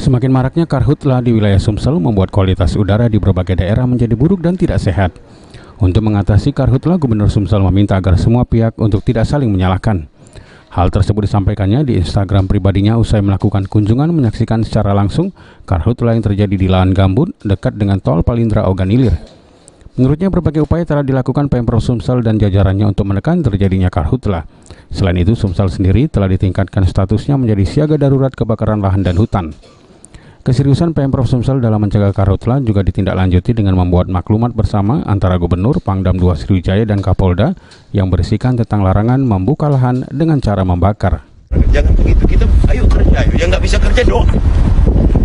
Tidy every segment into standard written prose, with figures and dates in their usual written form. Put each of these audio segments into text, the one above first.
Semakin maraknya karhutla di wilayah Sumsel membuat kualitas udara di berbagai daerah menjadi buruk dan tidak sehat. Untuk mengatasi karhutla, Gubernur Sumsel meminta agar semua pihak untuk tidak saling menyalahkan. Hal tersebut disampaikannya di Instagram pribadinya usai melakukan kunjungan menyaksikan secara langsung karhutla yang terjadi di lahan gambut dekat dengan tol Palindra Ogan Ilir. Menurutnya berbagai upaya telah dilakukan Pemprov Sumsel dan jajarannya untuk menekan terjadinya karhutla. Selain itu, Sumsel sendiri telah ditingkatkan statusnya menjadi siaga darurat kebakaran lahan dan hutan. Keseriusan Pemprov Sumsel dalam mencegah karhutla juga ditindaklanjuti dengan membuat maklumat bersama antara Gubernur, Pangdam II Sriwijaya dan Kapolda yang berisikan tentang larangan membuka lahan dengan cara membakar. Jangan begitu, kita ayo kerja, yang nggak bisa kerja doa,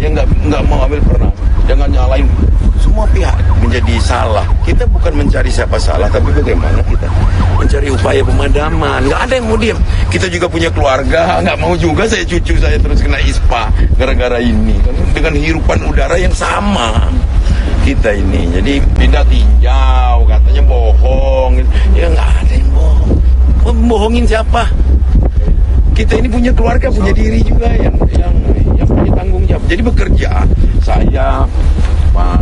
yang nggak mau ambil peran, jangan nyalain semua pihak menjadi salah. Kita bukan mencari siapa salah, tapi bagaimana kita mencari upaya pemadaman. Nggak ada yang mau diam. Kita juga punya keluarga, nggak mau juga cucu saya terus kena ISPA gara-gara ini. Dengan hirupan udara yang sama kita ini. Jadi pindah tinjau, katanya bohong. Ya nggak ada yang bohong. Bohongin siapa? Kita ini punya keluarga, punya diri juga yang punya tanggung jawab. Jadi bekerja, saya, Pak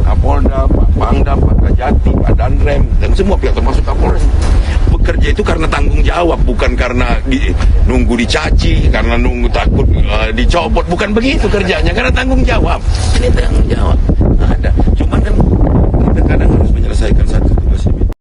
Kapolda, Pak Pangdam, Pak Kajati, Pak Danrem, dan semua pihak termasuk Kapolres. Bekerja itu karena tanggung jawab, bukan karena nunggu dicaci, karena nunggu takut dicopot, bukan begitu kerjanya, karena tanggung jawab. Ini tanggung jawab ada. Cuman kan kita kadang harus menyelesaikan satu